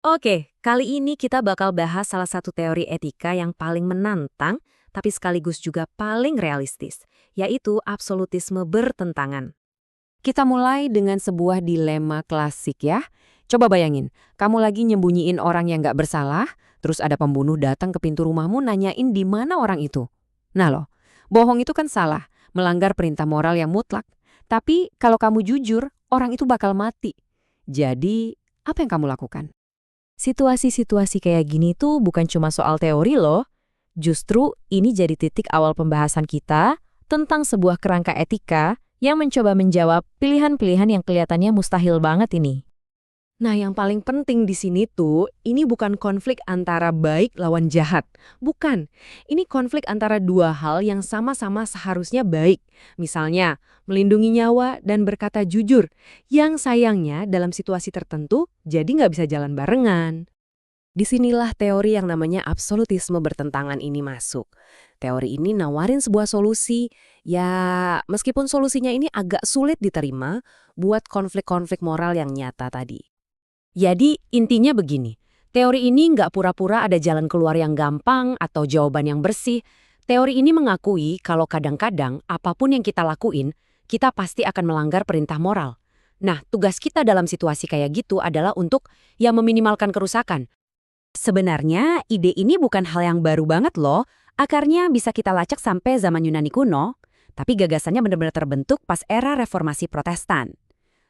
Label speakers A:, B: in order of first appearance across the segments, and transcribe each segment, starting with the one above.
A: Oke, kali ini kita bakal bahas salah satu teori etika yang paling menantang, tapi sekaligus juga paling realistis, yaitu absolutisme bertentangan.
B: Kita mulai dengan sebuah dilema klasik ya. Coba bayangin, kamu lagi nyembunyiin orang yang nggak bersalah, terus ada pembunuh datang ke pintu rumahmu nanyain di mana orang itu. Nah loh, bohong itu kan salah, melanggar perintah moral yang mutlak. Tapi kalau kamu jujur, orang itu bakal mati. Jadi, apa yang kamu lakukan?
A: Situasi-situasi kayak gini tuh bukan cuma soal teori loh. Justru ini jadi titik awal pembahasan kita tentang sebuah kerangka etika yang mencoba menjawab pilihan-pilihan yang kelihatannya mustahil banget ini. Nah, yang paling penting di sini tuh, ini bukan konflik antara baik lawan jahat. Bukan. Ini konflik antara dua hal yang sama-sama seharusnya baik. Misalnya, melindungi nyawa dan berkata jujur. Yang sayangnya dalam situasi tertentu, jadi nggak bisa jalan barengan. Disinilah teori yang namanya absolutisme bertentangan ini masuk. Teori ini nawarin sebuah solusi, ya meskipun solusinya ini agak sulit diterima buat konflik-konflik moral yang nyata tadi. Jadi intinya begini, teori ini nggak pura-pura ada jalan keluar yang gampang atau jawaban yang bersih. Teori ini mengakui kalau kadang-kadang apapun yang kita lakuin, kita pasti akan melanggar perintah moral. Nah, tugas kita dalam situasi kayak gitu adalah untuk ya meminimalkan kerusakan. Sebenarnya ide ini bukan hal yang baru banget loh, akarnya bisa kita lacak sampai zaman Yunani kuno, tapi gagasannya benar-benar terbentuk pas era reformasi Protestan.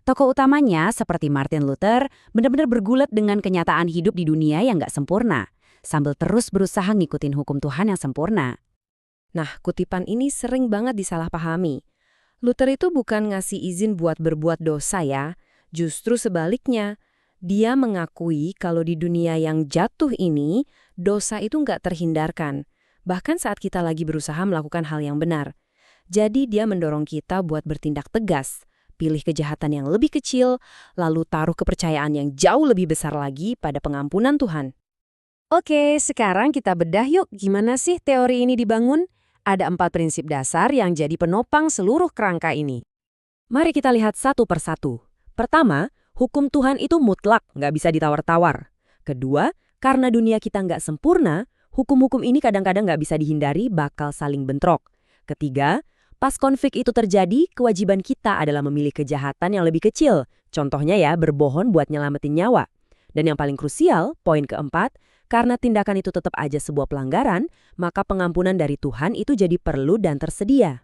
A: Tokoh utamanya, seperti Martin Luther, benar-benar bergulat dengan kenyataan hidup di dunia yang nggak sempurna, sambil terus berusaha ngikutin hukum Tuhan yang sempurna. Nah, kutipan ini sering banget disalahpahami. Luther itu bukan ngasih izin buat berbuat dosa ya, justru sebaliknya. Dia mengakui kalau di dunia yang jatuh ini, dosa itu nggak terhindarkan, bahkan saat kita lagi berusaha melakukan hal yang benar. Jadi dia mendorong kita buat bertindak tegas, pilih kejahatan yang lebih kecil, lalu taruh kepercayaan yang jauh lebih besar lagi pada pengampunan Tuhan. Oke, sekarang kita bedah yuk gimana sih teori ini dibangun? Ada 4 prinsip dasar yang jadi penopang seluruh kerangka ini. Mari kita lihat satu persatu. Pertama, hukum Tuhan itu mutlak, nggak bisa ditawar-tawar. Kedua, karena dunia kita nggak sempurna, hukum-hukum ini kadang-kadang nggak bisa dihindari bakal saling bentrok. Ketiga, pas konflik itu terjadi, kewajiban kita adalah memilih kejahatan yang lebih kecil. Contohnya ya, berbohong buat nyelamatin nyawa. Dan yang paling krusial, poin keempat, karena tindakan itu tetap aja sebuah pelanggaran, maka pengampunan dari Tuhan itu jadi perlu dan tersedia.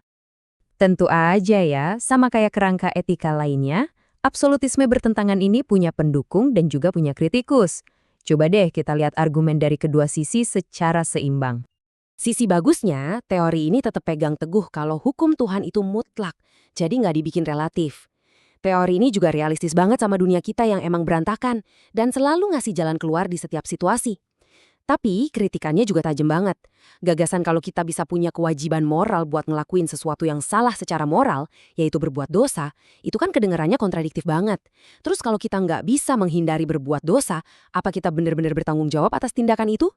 A: Tentu aja ya, sama kayak kerangka etika lainnya, absolutisme bertentangan ini punya pendukung dan juga punya kritikus. Coba deh kita lihat argumen dari kedua sisi secara seimbang. Sisi bagusnya, teori ini tetap pegang teguh kalau hukum Tuhan itu mutlak, jadi nggak dibikin relatif. Teori ini juga realistis banget sama dunia kita yang emang berantakan, dan selalu ngasih jalan keluar di setiap situasi. Tapi kritikannya juga tajam banget. Gagasan kalau kita bisa punya kewajiban moral buat ngelakuin sesuatu yang salah secara moral, yaitu berbuat dosa, itu kan kedengarannya kontradiktif banget. Terus kalau kita nggak bisa menghindari berbuat dosa, apa kita benar-benar bertanggung jawab atas tindakan itu?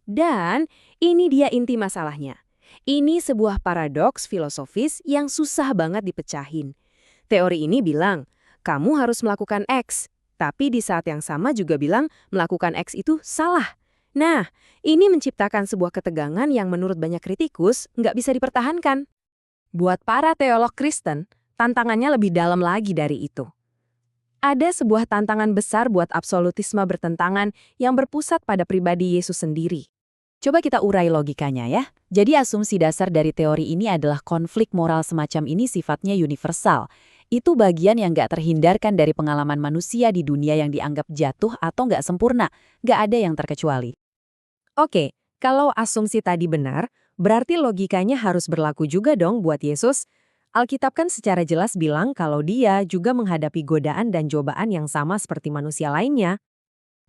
A: Dan ini dia inti masalahnya. Ini sebuah paradoks filosofis yang susah banget dipecahin. Teori ini bilang, kamu harus melakukan X, tapi di saat yang sama juga bilang melakukan X itu salah. Nah, ini menciptakan sebuah ketegangan yang menurut banyak kritikus nggak bisa dipertahankan. Buat para teolog Kristen, tantangannya lebih dalam lagi dari itu. Ada sebuah tantangan besar buat absolutisme bertentangan yang berpusat pada pribadi Yesus sendiri. Coba kita urai logikanya ya. Jadi asumsi dasar dari teori ini adalah konflik moral semacam ini sifatnya universal. Itu bagian yang nggak terhindarkan dari pengalaman manusia di dunia yang dianggap jatuh atau nggak sempurna. Nggak ada yang terkecuali. Oke, kalau asumsi tadi benar, berarti logikanya harus berlaku juga dong buat Yesus. Alkitab kan secara jelas bilang kalau dia juga menghadapi godaan dan cobaan yang sama seperti manusia lainnya.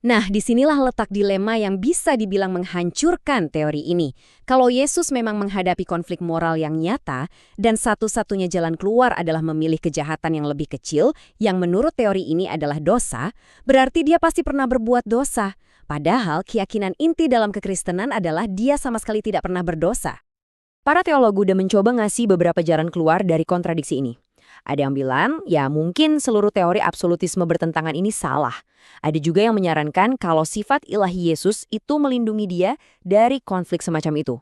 A: Nah, disinilah letak dilema yang bisa dibilang menghancurkan teori ini. Kalau Yesus memang menghadapi konflik moral yang nyata, dan satu-satunya jalan keluar adalah memilih kejahatan yang lebih kecil, yang menurut teori ini adalah dosa, berarti dia pasti pernah berbuat dosa. Padahal keyakinan inti dalam kekristenan adalah dia sama sekali tidak pernah berdosa. Para teolog udah mencoba ngasih beberapa jalan keluar dari kontradiksi ini. Ada yang bilang, ya mungkin seluruh teori absolutisme bertentangan ini salah. Ada juga yang menyarankan kalau sifat ilahi Yesus itu melindungi dia dari konflik semacam itu.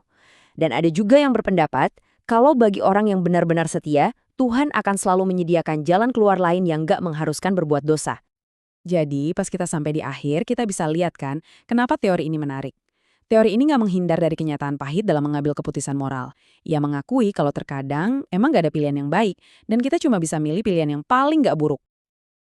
A: Dan ada juga yang berpendapat, kalau bagi orang yang benar-benar setia, Tuhan akan selalu menyediakan jalan keluar lain yang nggak mengharuskan berbuat dosa.
C: Jadi, pas kita sampai di akhir, kita bisa lihat kan, kenapa teori ini menarik. Teori ini nggak menghindar dari kenyataan pahit dalam mengambil keputusan moral. Ia mengakui kalau terkadang emang nggak ada pilihan yang baik, dan kita cuma bisa milih pilihan yang paling nggak buruk.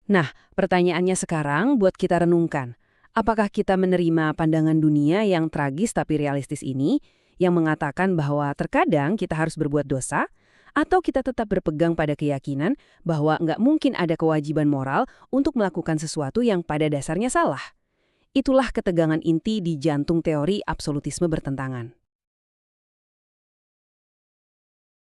B: Nah, pertanyaannya sekarang buat kita renungkan. Apakah kita menerima pandangan dunia yang tragis tapi realistis ini, yang mengatakan bahwa terkadang kita harus berbuat dosa, atau kita tetap berpegang pada keyakinan bahwa nggak mungkin ada kewajiban moral untuk melakukan sesuatu yang pada dasarnya salah? Itulah ketegangan inti di jantung teori absolutisme bertentangan.